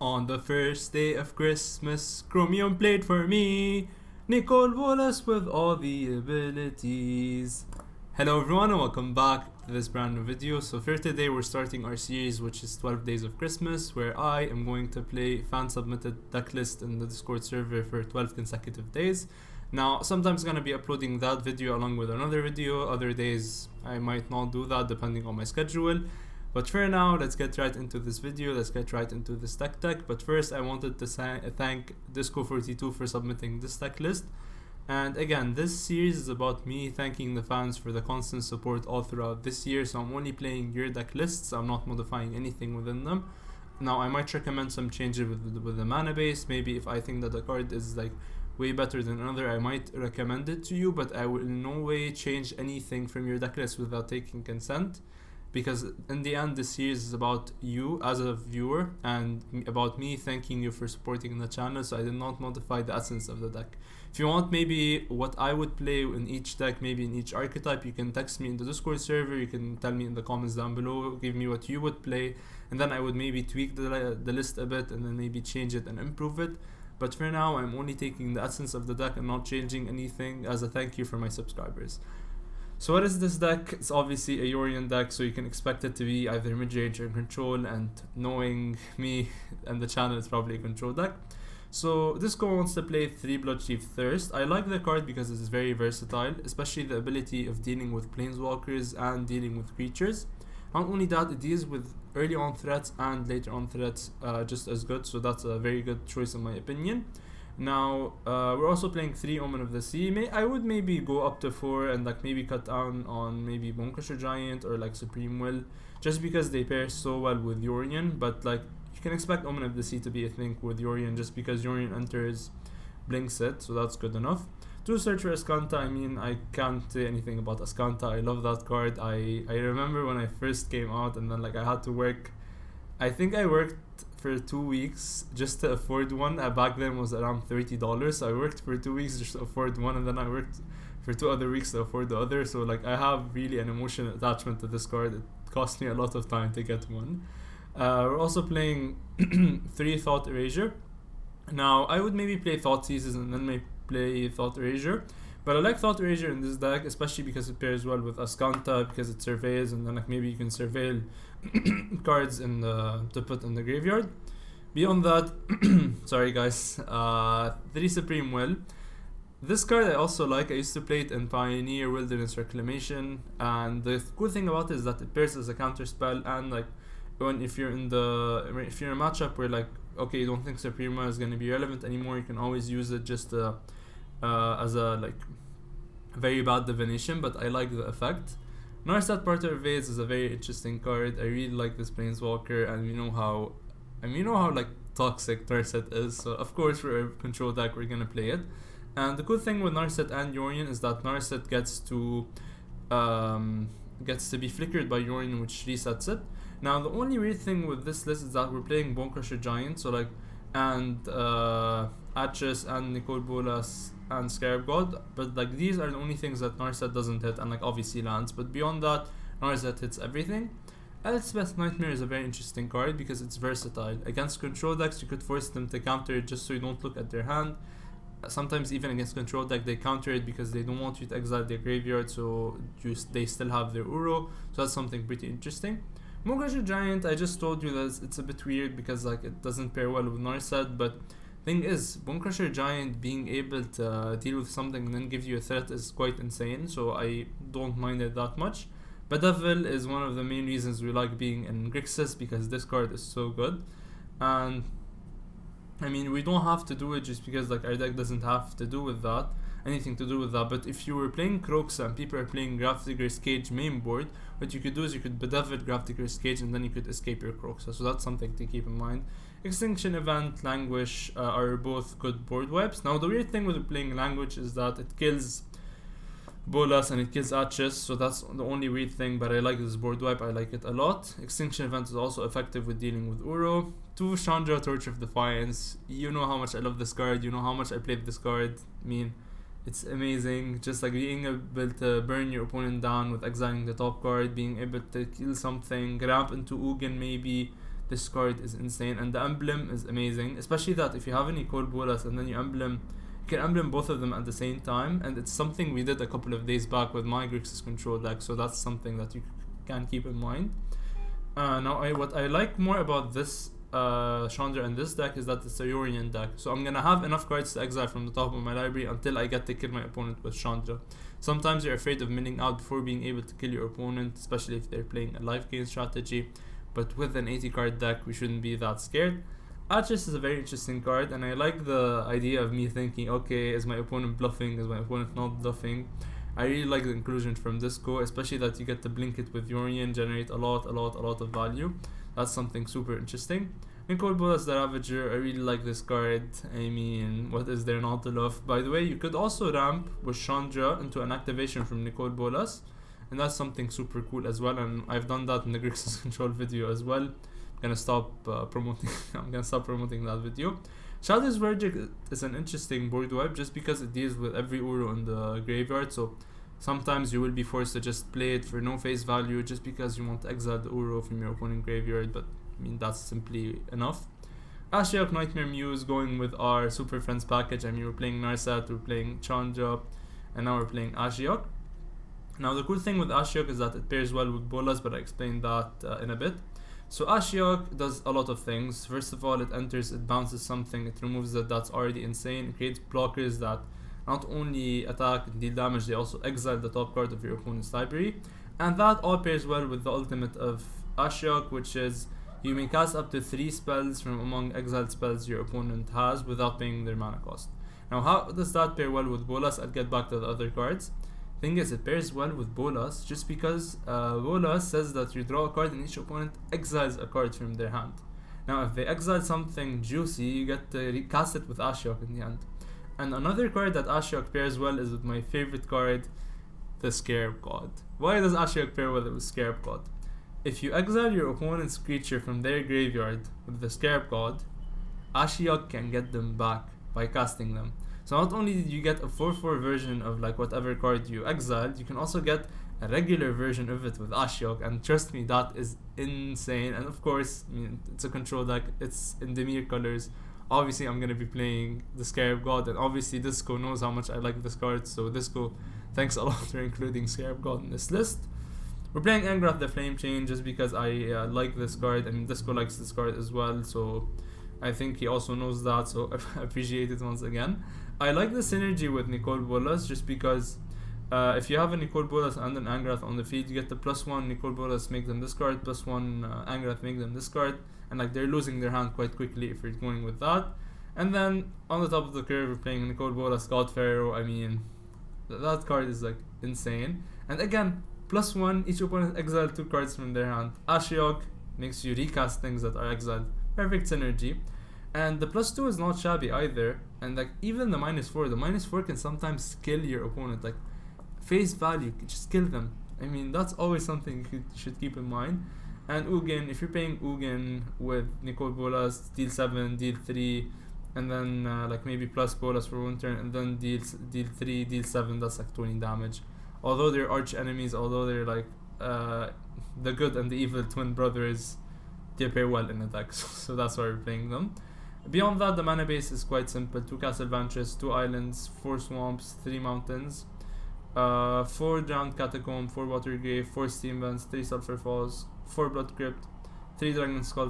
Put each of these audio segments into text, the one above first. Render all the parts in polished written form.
On the first day of Christmas, Chromium played for me. Nicol, Bolas with all the abilities. Hello everyone and welcome back to this brand new video. So for today we're starting our series which is 12 Days of Christmas, where I am going to play fan submitted deck list in the Discord server for 12 consecutive days. Now sometimes I'm going to be uploading that video along with another video, other days I might not do that depending on my schedule. But for now, let's get right into this video, let's get right into this DeckTech. But first I wanted to thank Disco42 for submitting this deck list. And again, this series is about me thanking the fans for the constant support all throughout this year. So I'm only playing your deck lists, I'm not modifying anything within them. Now I might recommend some changes with the mana base. Maybe if I think that the card is like way better than another, I might recommend it to you, but I will in no way change anything from your deck list without taking consent. Because in the end, this series is about you as a viewer and about me thanking you for supporting the channel. So I did not modify the essence of the deck. If you want maybe what I would play in each deck, maybe in each archetype, you can text me in the Discord server, you can tell me in the comments down below, give me what you would play, and then I would maybe tweak the list a bit and then maybe change it and improve it. But for now, I'm only taking the essence of the deck and not changing anything as a thank you for my subscribers. So what is this deck? It's obviously a Yorion deck, so you can expect it to be either mid-range or control, and knowing me and the channel, it's probably a control deck. So this guy wants to play 3 Bloodchief Thirst. I like the card because it's very versatile, especially the ability of dealing with planeswalkers and dealing with creatures. Not only that, it deals with early on threats and later on threats just as good, so that's a very good choice in my opinion. Now we're also playing 3 Omen of the Sea. I would maybe go up to 4 and like maybe cut down on maybe Bonecrusher Giant or like Supreme Will, just because they pair so well with Yorion. But like you can expect Omen of the Sea to be a thing with Yorion just because Yorion enters blinks it, so that's good enough. To search for Azcanta, I mean, I can't say anything about Azcanta. I love that card. I remember when I first came out and then like I had to work, I think I worked for 2 weeks just to afford one. Back then was around $30, so I worked for 2 weeks just to afford one, and then I worked for 2 other weeks to afford the other. So like I have really an emotional attachment to this card. It cost me a lot of time to get one. We're also playing 3 Thought Erasure. Now I would maybe play Thought Seizes and then maybe play Thought Erasure, but I like Thought Erasure in this deck, especially because it pairs well with Azcanta, because it surveils, and then like maybe you can surveil cards in the to put in the graveyard. Beyond that, sorry guys, 3 Supreme Will. This card I also like. I used to play it in Pioneer Wilderness Reclamation, and the cool thing about it is that it pairs as a counter spell, and like if you're in a matchup where like okay, you don't think Suprema is going to be relevant anymore, you can always use it just as a like very bad divination, but I like the effect. Narset Porter of Vades is a very interesting card. I really like this planeswalker, and you know how like toxic Narset is, so of course for a control deck we're gonna play it. And the cool thing with Narset and Yorion is that Narset gets to be flickered by Yorion, which resets it. Now the only weird thing with this list is that we're playing Bonecrusher Giant, so like, and Atris and Nicol, Bolas and Scarab God, but like these are the only things that Narset doesn't hit, and like obviously lands, but beyond that Narset hits everything. Elspeth Nightmare is a very interesting card because it's versatile. Against control decks you could force them to counter it just so you don't look at their hand. Sometimes even against control deck they counter it because they don't want you to exile their graveyard, so they still have their Uro, so that's something pretty interesting. Bonecrusher Giant, I just told you that it's a bit weird because like it doesn't pair well with Narset, but thing is, Bonecrusher Giant being able to deal with something and then give you a threat is quite insane, so I don't mind it that much. Bedevil is one of the main reasons we like being in Grixis, because this card is so good. And I mean, we don't have to do it just because like our deck doesn't have to do with that, anything to do with that. But if you were playing Croxa and people are playing Grafdigger's Cage main board, what you could do is you could Bedevil Grafdigger's Cage and then you could escape your Croxa, so that's something to keep in mind. Extinction Event, Languish are both good board wipes. Now the weird thing with playing Languish is that it kills Bolas and it kills Atris, so that's the only weird thing, but I like this board wipe, I like it a lot. Extinction Event is also effective with dealing with Uro. 2 Chandra, Torch of Defiance. You know how much I love this card, you know how much I played this card. I mean, it's amazing, just like being able to burn your opponent down with exiling the top card, being able to kill something, ramp into Ugin maybe, This card is insane, and the emblem is amazing, especially that if you have a Nicol Bolas and then you can emblem both of them at the same time, and it's something we did a couple of days back with my Grixis control deck, so that's something that you can keep in mind. Now, what I like more about this Chandra and this deck is that it's a Yorion deck, so I'm gonna have enough cards to exile from the top of my library until I get to kill my opponent with Chandra. Sometimes you're afraid of milling out before being able to kill your opponent, especially if they're playing a life gain strategy, but with an 80 card deck we shouldn't be that scared. Atris is a very interesting card, and I like the idea of me thinking, okay, is my opponent bluffing, is my opponent not bluffing. I really like the inclusion from Disco, especially that you get to blink it with Yorion, generate a lot of value. That's something super interesting. Nicol Bolas the Ravager, I really like this card. I mean, what is there not to love? By the way, you could also ramp with Chandra into an activation from Nicol Bolas, and that's something super cool as well, and I've done that in the Grixis control video as well. I'm gonna stop promoting that video. Shadow's Verdict is an interesting board wipe just because it deals with every Uro in the graveyard, so sometimes you will be forced to just play it for no face value just because you want to exile the Uro from your opponent graveyard, but I mean that's simply enough. Ashiok Nightmare Muse going with our Super Friends package. I mean, we're playing Narset, we're playing Chandra, and now we're playing Ashiok. Now the cool thing with Ashiok is that it pairs well with Bolas, but I explained that in a bit. So Ashiok does a lot of things. First of all, it enters, it bounces something, it removes that's already insane, it creates blockers that not only attack and deal damage, they also exile the top card of your opponent's library. And that all pairs well with the ultimate of Ashiok, which is you may cast up to 3 spells from among exiled spells your opponent has without paying their mana cost. Now how does that pair well with Bolas? I'll get back to the other cards. Thing is, it pairs well with Bolas just because Bolas says that you draw a card and each opponent exiles a card from their hand. Now if they exile something juicy, you get to recast it with Ashiok in the end. And another card that Ashiok pairs well is with my favorite card, the Scarab God. Why does Ashiok pair well with Scarab God? If you exile your opponent's creature from their graveyard with the Scarab God, Ashiok can get them back by casting them. So not only did you get a 4/4 version of like whatever card you exiled, you can also get a regular version of it with Ashiok, and trust me, that is insane. And of course, I mean, it's a control deck, it's in Demir colors. Obviously I'm gonna be playing the Scarab God, and obviously Disco knows how much I like this card, so Disco, thanks a lot for including Scarab God in this list. We're playing Engrath the Flame Chain just because I like this card, and Disco likes this card as well, so I think he also knows that, so I appreciate it once again. I like the synergy with Nicol Bolas just because if you have a Nicol Bolas and an Engrath on the field, you get the +1 Nicol Bolas, make them discard, +1 Engrath, make them discard, and like they're losing their hand quite quickly if you're going with that. And then on the top of the curve, we're playing Nicol Bolas God Pharaoh. I mean, that card is like insane. And again, +1, each opponent exile 2 cards from their hand. Ashiok makes you recast things that are exiled. Perfect synergy. And the +2 is not shabby either, and like even the -4, the -4 can sometimes kill your opponent, like face value, just kill them. I mean, that's always something you should keep in mind. And Ugin, if you're playing Ugin with Nicol Bolas, deal 7, deal 3, and then like maybe plus Bolas for 1 turn, and then deal 3, deal 7, that's like 20 damage. Although they're arch enemies, although they're like the good and the evil twin brothers, they pair well in attacks, so that's why we're playing them. Beyond that, the mana base is quite simple: 2 Castle Vantress, 2 islands, 4 swamps, 3 mountains, 4 Drowned Catacomb, 4 Watery Grave, 4 Steam Vents, 3 Sulfur Falls, 4 Blood Crypt, 3 Dragonskull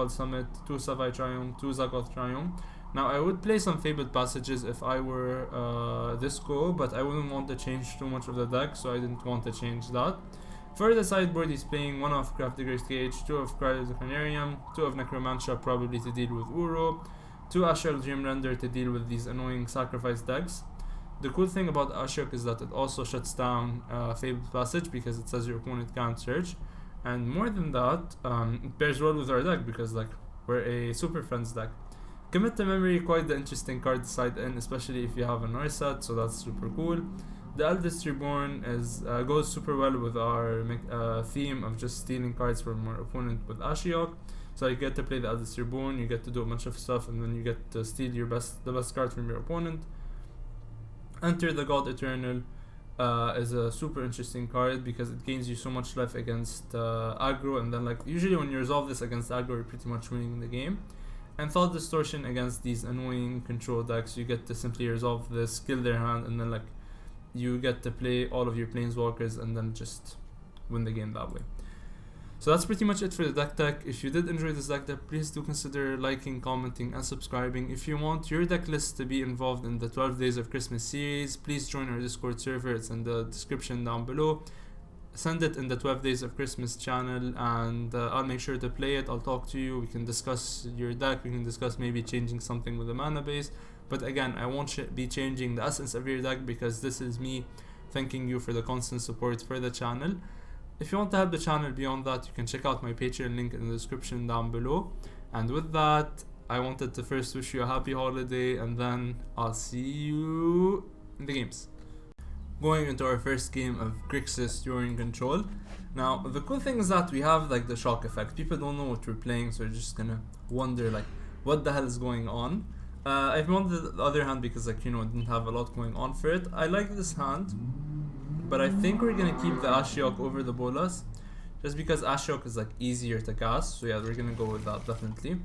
Summit, 2 Savai Triome, 2 Zagoth Triome. Now I would play some Fabled Passages if I were Disco, but I wouldn't want to change too much of the deck, so I didn't want to change that. For the sideboard, he's playing 1 of Craftigger's Cage, 2 of Cry of the Canarium, 2 of Necromantia, probably to deal with Uro, 2 Ashiok Dream Render to deal with these annoying sacrifice decks. The cool thing about Ashiok is that it also shuts down Fabled Passage because it says your opponent can't search. And more than that, it pairs well with our deck because like we're a Super Friends deck. Commit to Memory, quite the interesting card to side in, especially if you have a Narset, so that's super cool. The Eldest Reborn goes super well with our theme of just stealing cards from our opponent with Ashiok. So you get to play the Eldest Reborn, you get to do a bunch of stuff, and then you get to steal the best card from your opponent. Enter the God Eternal. is a super interesting card because it gains you so much life against aggro, and then like usually when you resolve this against aggro, you're pretty much winning the game. And Thought Distortion against these annoying control decks, you get to simply resolve this, kill their hand, and then like you get to play all of your planeswalkers and then just win the game that way. So that's pretty much it for the deck tech. If you did enjoy this deck tech, please do consider liking, commenting, and subscribing. If you want your deck list to be involved in the 12 Days of Christmas series, please join our Discord server. It's in the description down below. Send it in the 12 Days of Christmas channel, and I'll make sure to play it. I'll talk to you. We can discuss your deck. We can discuss maybe changing something with the mana base. But again, I won't be changing the essence of your deck because this is me thanking you for the constant support for the channel. If you want to help the channel beyond that, you can check out my Patreon link in the description down below. And with that, I wanted to first wish you a happy holiday, and then I'll see you in the games. Going into our first game of Grixis Yorion Control. Now, the cool thing is that we have like the shock effect. People don't know what we're playing, so they're just gonna wonder like, what the hell is going on? I've wanted the other hand because like, you know, it didn't have a lot going on for it. I like this hand, but I think we're gonna keep the Ashiok over the Bolas, just because Ashiok is like easier to cast. So yeah, we're gonna go with that definitely.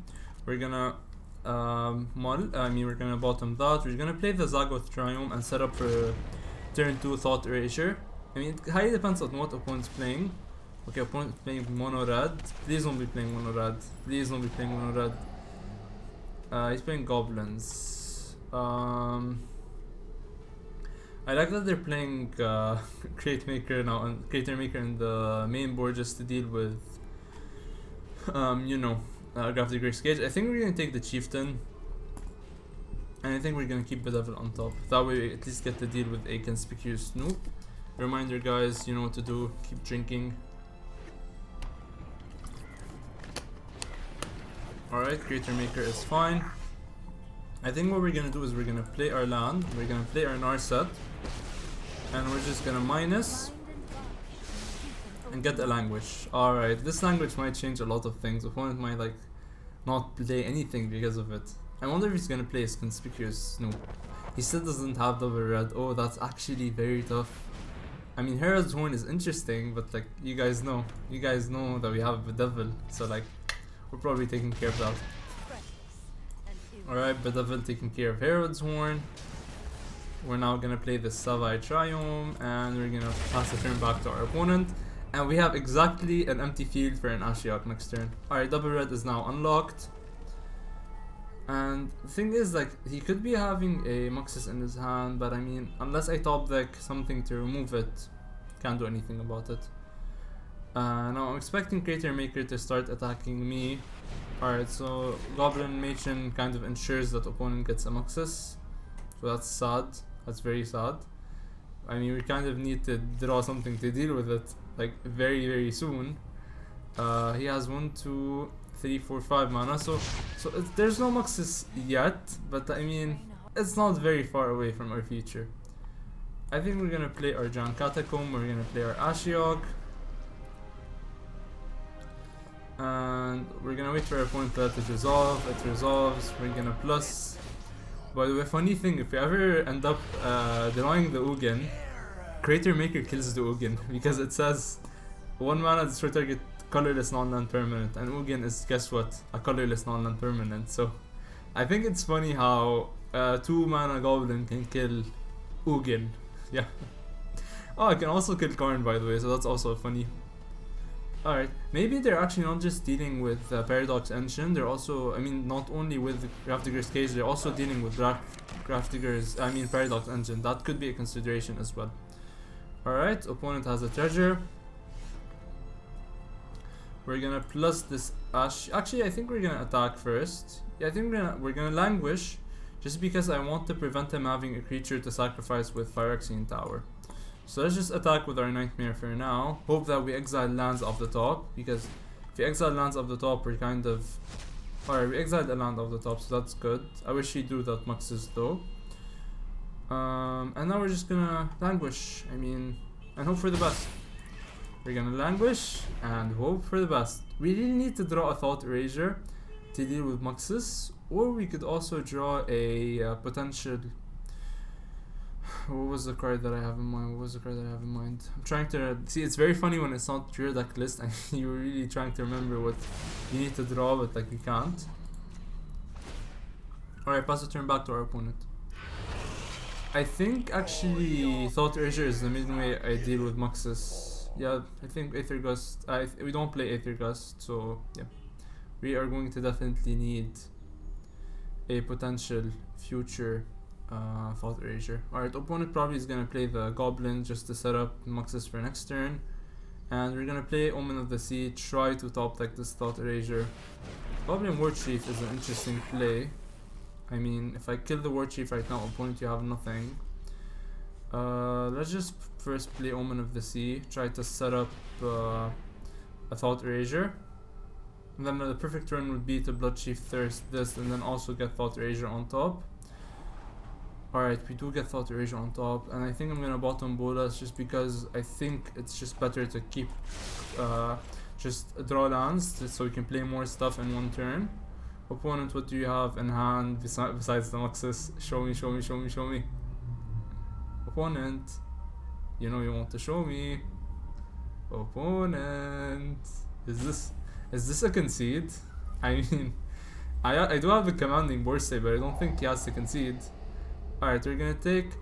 We're gonna we're gonna bottom that. We're gonna play the Savai Triome and set up for turn 2 Thought Erasure. I mean, it highly depends on what opponent's playing. Okay, opponent playing mono red. Please don't be playing mono red. Please don't be playing mono red. He's playing goblins. I like that they're playing Crate Maker now, and Creator Maker in the main board just to deal with, Grafted Grixis Cage. I think we're gonna take the Chieftain, and I think we're gonna keep Bedevil on top. That way we at least get to deal with a conspicuous Snoop. Reminder guys, you know what to do, keep drinking. Alright, Creator Maker is fine. I think what we're gonna do is we're gonna play our land, we're gonna play our Narset, and we're just gonna minus and get a languish. Alright, this language might change a lot of things. Opponent might like not play anything because of it. I wonder if he's gonna play his conspicuous Snoop. He still doesn't have double red. Oh, that's actually very tough. I mean, Herald's Horn is interesting, but like you guys know that we have Bedevil, so like we're probably taking care of that. Alright, Bedevil taking care of Herald's Horn. We're now gonna play the Savai Triome, and we're gonna pass the turn back to our opponent. And we have exactly an empty field for an Ashiok next turn. Alright, double red is now unlocked. And the thing is, like, he could be having a Muxus in his hand, but I mean, unless I top deck something to remove it, can't do anything about it. Now I'm expecting Creator Maker to start attacking me. Alright, so Goblin Matron kind of ensures that opponent gets a Muxus. So that's sad. That's very sad. I mean, we kind of need to draw something to deal with it, like, very, very soon. He has 1, 2, 3, 4, 5 mana, so there's no Muxus yet, but I mean, it's not very far away from our future. I think we're gonna play our Drowned Catacomb, we're gonna play our Ashiok, and we're gonna wait for our opponent to let it resolve. It resolves, we're gonna plus. By the way, funny thing, if we ever end up drawing the Ugin, Creator Maker kills the Ugin, because it says 1 mana destroy target colorless non-land permanent, and Ugin is, guess what, a colorless non-land permanent. So I think it's funny how 2 mana Goblin can kill Ugin. Yeah. Oh, I can also kill Karn, by the way, so that's also funny. Alright, maybe they're actually not just dealing with Paradox Engine, they're also, I mean, not only with Grafdigger's Cage, they're also dealing with Paradox Engine. That could be a consideration as well. Alright, opponent has a treasure. We're gonna plus this Actually, I think we're gonna attack first. Yeah, I think we're gonna languish, just because I want to prevent him having a creature to sacrifice with Phyrexian Tower. So let's just attack with our Nightmare for now. Hope that we exile lands off the top, because if we exile lands off the top, we're kind of... Alright, we exiled a land off the top, so that's good. I wish he drew that Muxus though. And now we're just gonna languish, I mean, and hope for the best. We're gonna languish and hope for the best. We really need to draw a Thought Erasure to deal with Muxus, or we could also draw a potential... What was the card that I have in mind? I'm trying to see. It's very funny when it's not your deck list and you're really trying to remember what you need to draw, but like you can't. Alright, pass the turn back to our opponent. I think actually Thought Erasure is the main way I deal with Muxus. Yeah, I think Aether Gust. We don't play Aether Gust, so yeah. We are going to definitely need a potential future Thought Erasure. Alright, opponent probably is gonna play the Goblin just to set up Muxus for next turn. And we're gonna play Omen of the Sea, try to top deck this Thought Erasure. Goblin War Chief is an interesting play. I mean, if I kill the War Chief right now, opponent, you have nothing. Let's just first play Omen of the Sea, try to set up a Thought Erasure. And then the perfect turn would be to Blood Chief Thirst this, and then also get Thought Erasure on top. Alright, we do get Thought Erasure on top, and I think I'm gonna bottom Bolas just because I think it's just better to keep just draw lands so we can play more stuff in one turn. Opponent, what do you have in hand besides the Muxus? Show me, show me, show me, show me. Opponent, you know you want to show me. Opponent, is this a concede? I mean, I do have a commanding Borsay, but I don't think he has to concede. Alright, we're gonna take...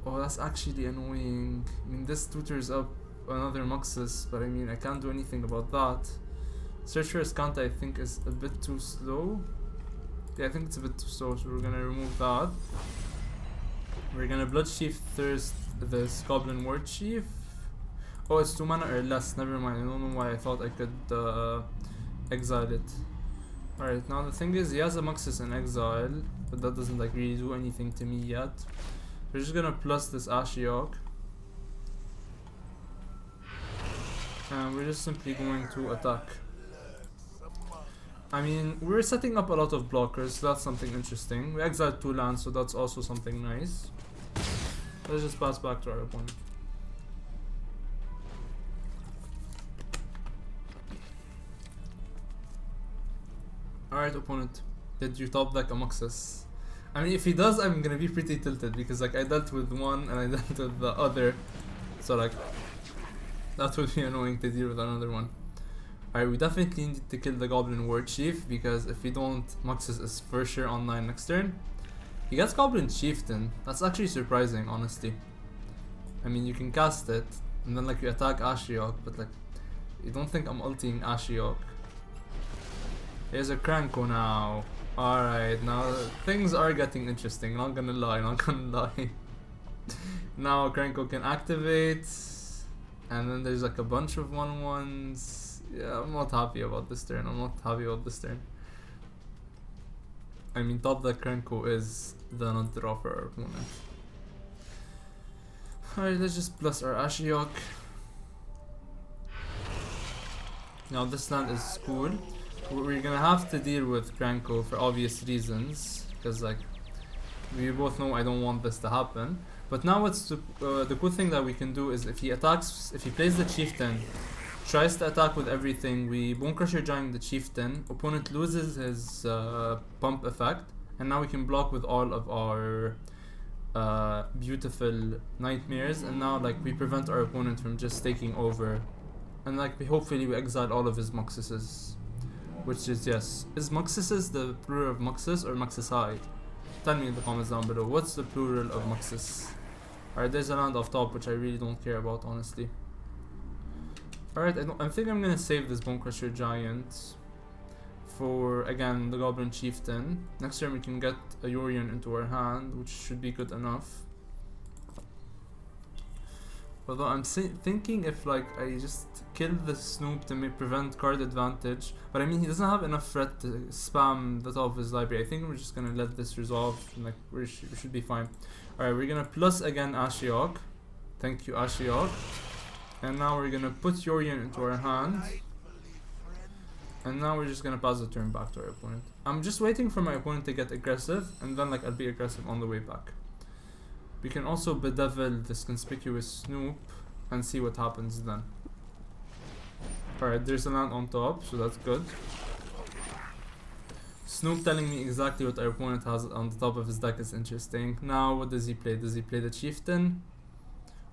Oh, that's actually annoying. I mean, this tutors up another Muxus, but I mean, I can't do anything about that. Search for Azcanta, I think, is a bit too slow. Yeah, I think it's a bit too slow, so we're gonna remove that. We're gonna Blood Chief Thirst this Goblin War Chief. Oh, it's 2 mana or less, never mind. I don't know why I thought I could exile it. Alright, now the thing is, he has a Muxus in exile, but that doesn't like really do anything to me yet. We're just gonna plus this Ashiok. And we're just simply going to attack. I mean, we're setting up a lot of blockers, so that's something interesting. We exiled 2 lands, so that's also something nice. Let's just pass back to our opponent. Alright, opponent. Did you top deck a Muxus? I mean, if he does, I'm gonna be pretty tilted because like I dealt with one and I dealt with the other. So like, that would be annoying to deal with another one. Alright, we definitely need to kill the Goblin War Chief because if we don't, Muxus is for sure online next turn. He gets Goblin Chieftain. That's actually surprising, honestly. I mean, you can cast it and then like you attack Ashiok, but like, you don't think I'm ulting Ashiok. Here's a Cranko now. Alright, now things are getting interesting, not gonna lie, not gonna lie. Now Cranko can activate, and then there's like a bunch of 1/1s. Yeah, I'm not happy about this turn, I mean, top that Cranko is the not draw for our opponent. Alright, let's just plus our Ashiok. Now this land is cool. We're gonna have to deal with Cranko for obvious reasons, because like we both know I don't want this to happen. But now what's the cool thing that we can do is if he plays the Chieftain, tries to attack with everything, we Bonecrusher Giant the Chieftain, opponent loses his pump effect, and now we can block with all of our beautiful nightmares, and now like we prevent our opponent from just taking over, and like hopefully we exile all of his Muxuses. Which is, yes. Is Muxuses the plural of Muxus or Muxusai? Tell me in the comments down below. What's the plural of Muxus? Alright, there's a land off top which I really don't care about, honestly. Alright, I think I'm gonna save this Bonecrusher Giant for, again, the Goblin Chieftain. Next turn we can get a Yorion into our hand, which should be good enough. Although I'm thinking if like I just kill the Snoop to prevent card advantage, but I mean he doesn't have enough threat to spam the top of his library. I think we're just gonna let this resolve and like we should be fine. Alright, we're gonna plus again Ashiok. Thank you, Ashiok. And now we're gonna put Yorion into our hand. And now we're just gonna pass the turn back to our opponent. I'm just waiting for my opponent to get aggressive, and then like I'll be aggressive on the way back. We can also bedevil this conspicuous Snoop and see what happens then. Alright, there's a land on top, so that's good. Snoop telling me exactly what our opponent has on the top of his deck is interesting. Now, what does he play? Does he play the Chieftain?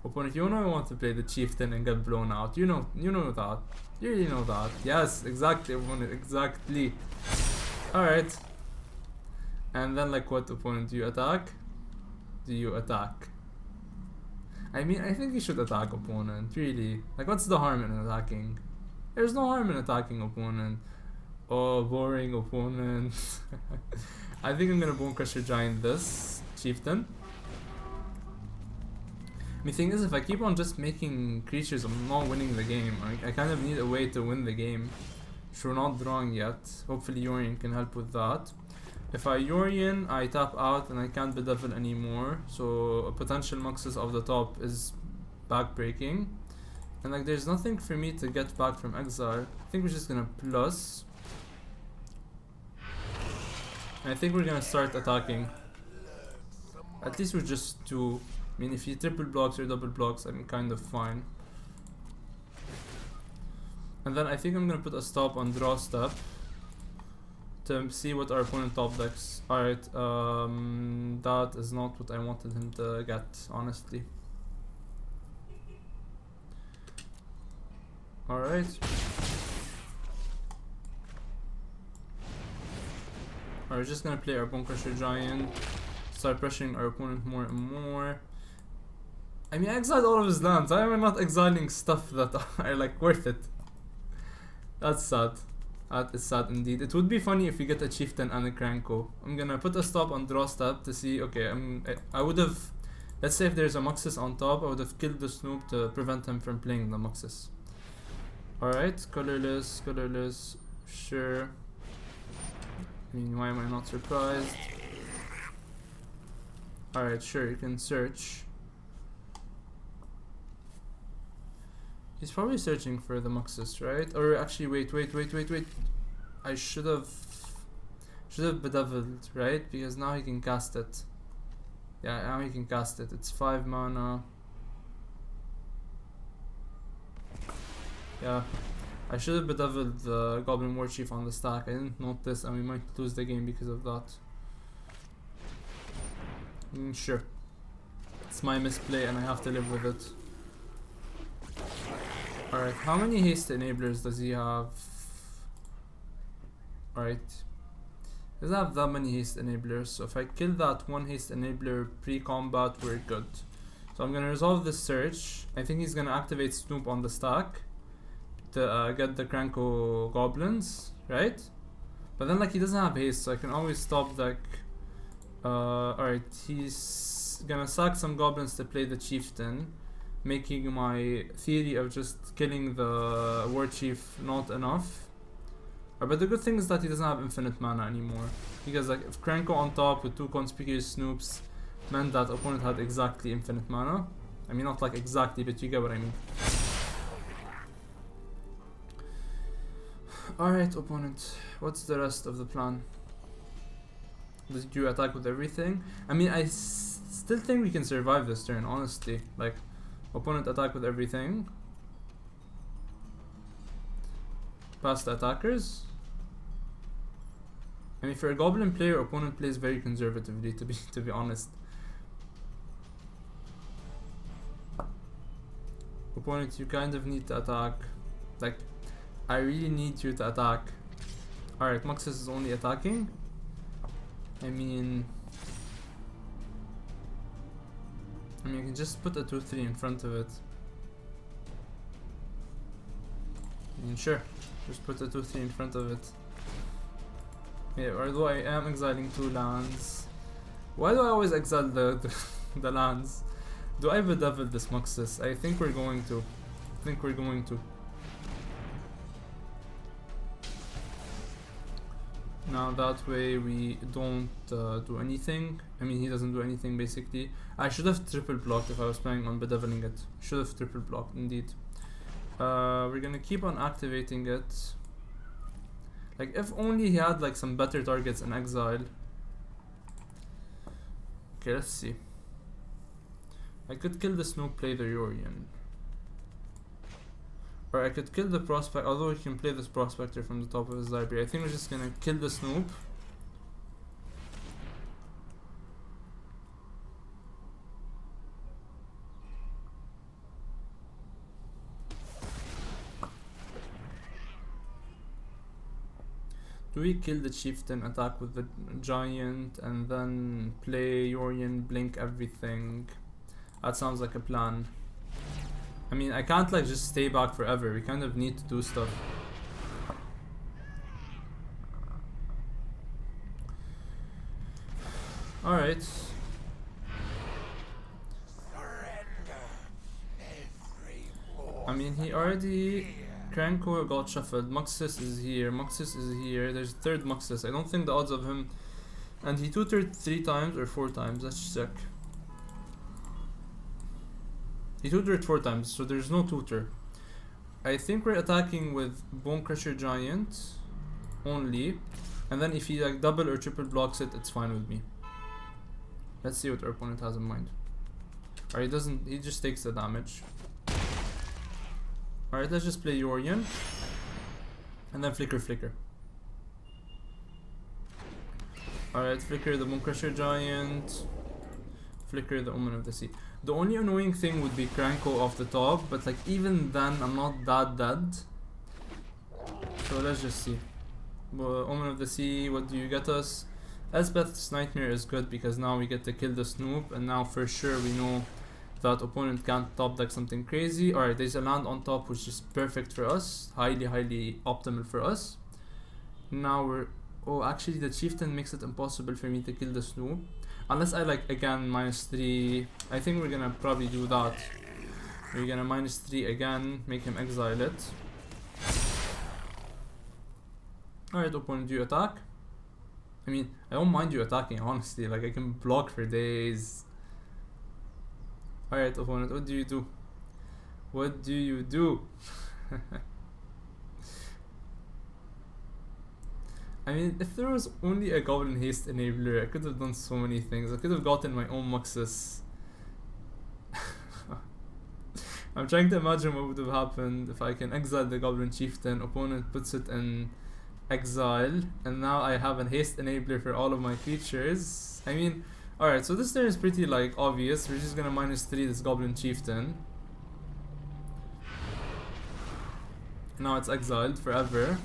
Opponent, you know I want to play the Chieftain and get blown out. You know that. You really know that. Yes, exactly, opponent, exactly. Alright. And then, like, what, opponent? Do you attack? Do you attack? I mean, I think you should attack, opponent, really. Like, what's the harm in attacking? There's no harm in attacking, opponent. Oh, boring, opponent. I think I'm gonna Bonecrusher Giant this Chieftain. The thing is, if I keep on just making creatures, I'm not winning the game. I kind of need a way to win the game. Sure, not drawing yet. Hopefully Yorion can help with that. If I Yorion, I tap out and I can't Bedevil anymore. So a potential Muxus off the top is backbreaking. And like there's nothing for me to get back from exile. I think we're just gonna plus. And I think we're gonna start attacking. At least we're just two. I mean, if he triple blocks or double blocks, I'm kind of fine. And then I think I'm gonna put a stop on draw step to see what our opponent top decks. Alright, that is not what I wanted him to get, honestly. Alright. We're just gonna play our Bonecrusher Giant, start pressuring our opponent more and more. I mean, I exiled all of his lands. I am not exiling stuff that are like worth it. That's sad. That is sad indeed. It would be funny if we get a Chieftain and a Cranko. I'm gonna put a stop on draw step to see. Okay, I would have. Let's say if there's a Muxus on top, I would have killed the Snoop to prevent him from playing the Muxus. Alright, colorless, colorless, sure. I mean, why am I not surprised? Alright, sure, you can search. He's probably searching for the Muxus, right? Or actually, wait. I should have Bedeviled, right? Because now he can cast it. Yeah, now he can cast it. It's 5 mana. Yeah, I should have Bedeviled the Goblin Warchief on the stack. I didn't note this, and we might lose the game because of that. Sure. It's my misplay, and I have to live with it. Alright, how many haste enablers does he have? Alright. Doesn't have that many haste enablers, so if I kill that one haste enabler pre-combat, we're good. So I'm gonna resolve this search. I think he's gonna activate Snoop on the stack to get the Cranko goblins, right? But then like he doesn't have haste, so I can always stop deck. Alright, he's gonna sack some goblins to play the Chieftain, making my theory of just killing the Warchief not enough. But the good thing is that he doesn't have infinite mana anymore. Because like if Cranko on top with 2 conspicuous Snoops meant that opponent had exactly infinite mana. I mean not like exactly, but you get what I mean. Alright opponent, what's the rest of the plan? Did you attack with everything? I mean I still think we can survive this turn, honestly. Like opponent attack with everything. Pass the attackers. I mean, for a goblin player, opponent plays very conservatively. To be honest. Opponent, you kind of need to attack. Like, I really need you to attack. Alright, Muxus is only attacking. I mean, you can just put a 2-3 in front of it. I mean, sure. Just put a 2-3 in front of it. Yeah, although I am exiling 2 lands. Why do I always exile the lands? Do I Bedevil this Muxus? I think we're going to. Now that way we don't do anything. I mean, he doesn't do anything basically. I should have triple blocked if I was planning on Bedeviling it. Should have triple blocked indeed. We're gonna keep on activating it. Like if only he had like some better targets in exile. Okay, let's see. I could kill the Snoop, play the Yorion. Or I could kill the Prospect, although he can play this Prospector from the top of his library. I think we're just gonna kill the Snoop. Do we kill the chieftain, attack with the giant, and then play Yorion, blink everything? That sounds like a plan. I mean, I can't like just stay back forever. We kind of need to do stuff. Alright. I mean, he already... Cranko got shuffled. Muxus is here. Muxus is here. There's third Muxus. I don't think the odds of him... And he tutored 3 times or 4 times. Let's check. He tutored 4 times, so there's no tutor. I think we're attacking with Bonecrusher Giant only. And then if he like double or triple blocks it, it's fine with me. Let's see what our opponent has in mind. Alright, he just takes the damage. Alright, let's just play Yorion. And then flicker. Alright, flicker the Bonecrusher Giant. Flicker the Omen of the Sea. The only annoying thing would be Cranko off the top, but like even then I'm not that dead. So let's just see. Omen of the Sea, what do you get us? Elspeth's Nightmare is good because now we get to kill the Snoop, and now for sure we know that opponent can't top deck something crazy. Alright, there's a land on top which is perfect for us. Highly optimal for us. Now we're... Oh, actually the chieftain makes it impossible for me to kill the Snoop. Unless I like again -3. I think we're gonna probably do that. We're gonna -3 again, make him exile it. Alright, opponent, do you attack? I mean, I don't mind you attacking, honestly. Like, I can block for days. Alright, opponent, what do you do? What do you do? I mean, if there was only a Goblin Haste enabler, I could have done so many things. I could have gotten my own Muxus. I'm trying to imagine what would have happened if I can exile the Goblin Chieftain, opponent puts it in exile, and now I have a haste enabler for all of my creatures. I mean, alright, so this turn is pretty like obvious. We're just gonna -3 this Goblin Chieftain. Now it's exiled forever.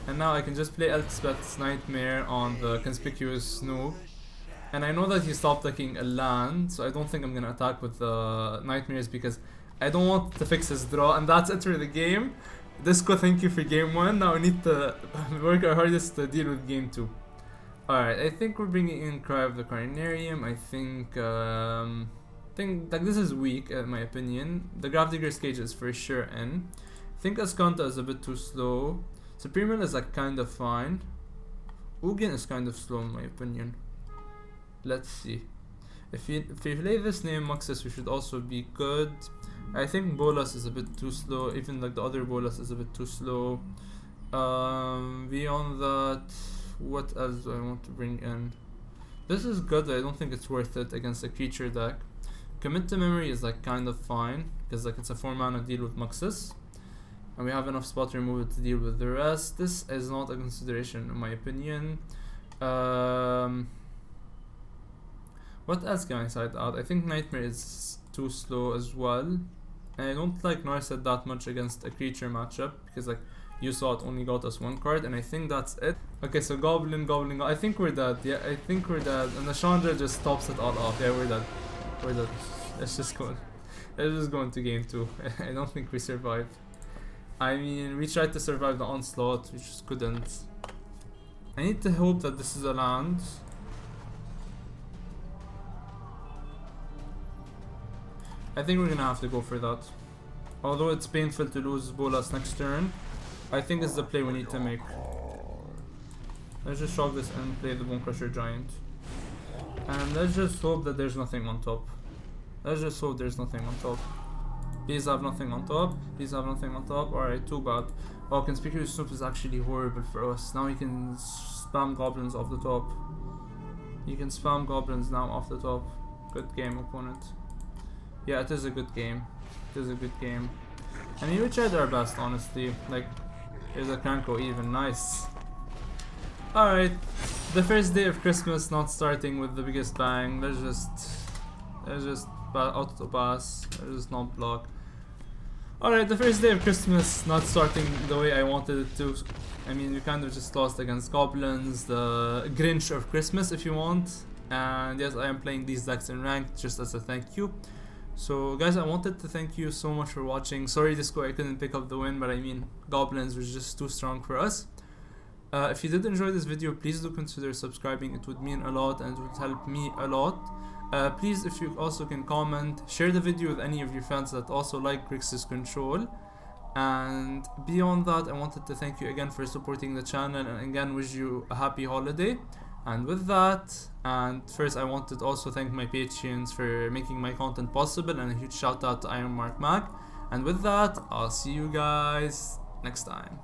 And now I can just play Elspeth's Nightmare on the conspicuous Snoop. And I know that he stopped taking a land, so I don't think I'm gonna attack with the Nightmares because I don't want to fix his draw, and that's it for the game. Disco, thank you for game 1. Now we need to work our hardest to deal with game 2. Alright, I think we're bringing in Cry of the Carnarium. I think like this is weak in my opinion. The Gravedigger's Cage is for sure in. I think Azcanta is a bit too slow. Supremel is like kind of fine. Ugin is kind of slow in my opinion. Let's see. If we play this name Muxus, we should also be good. I think Bolas is a bit too slow. Even like the other Bolas is a bit too slow. Beyond that, what else do I want to bring in? This is good. I don't think it's worth it against a creature deck. Commit to Memory is like kind of fine because like it's a 4-mana deal with Muxus. And we have enough spot removal to deal with the rest. This is not a consideration in my opinion. What else can I side out? I think Nightmare is too slow as well. And I don't like Narset that much against a creature matchup because like you saw it only got us 1 card, and I think that's it. Okay, so Goblin, I think we're dead. Yeah, I think we're dead. And the Chandra just tops it all off. Yeah, we're dead. We're dead. Let's just go into game 2. I don't think we survived. I mean, we tried to survive the onslaught, we just couldn't. I need to hope that this is a land. I think we're gonna have to go for that. Although it's painful to lose Bolas next turn, I think it's the play we need to make. Let's just shock this and play the Bonecrusher Giant. And let's just hope that there's nothing on top. Let's just hope there's nothing on top. Please have nothing on top. Please have nothing on top. Alright, too bad. Oh, Conspicuous Snoop is actually horrible for us. Now he can spam goblins off the top. You can spam goblins now off the top. Good game, opponent. Yeah, it is a good game. It is a good game. I mean, we tried our best, honestly. Like, here's a Cranko even. Nice. Alright. The first day of Christmas not starting with the biggest bang. Let's just auto pass. Let's just not block. Alright, the first day of Christmas not starting the way I wanted it to. I mean, we kind of just lost against goblins, the Grinch of Christmas if you want. And yes, I am playing these decks in ranked just as a thank you. So guys, I wanted to thank you so much for watching. Sorry Disco, I couldn't pick up the win, but I mean, goblins was just too strong for us. If you did enjoy this video, please do consider subscribing. It would mean a lot and it would help me a lot. Please, if you also can comment, share the video with any of your friends that also like Grixis Control. And beyond that, I wanted to thank you again for supporting the channel and again wish you a happy holiday. And with that, and first I wanted to also thank my Patreons for making my content possible, and a huge shout out to Iron Mark Mag. And with that, I'll see you guys next time.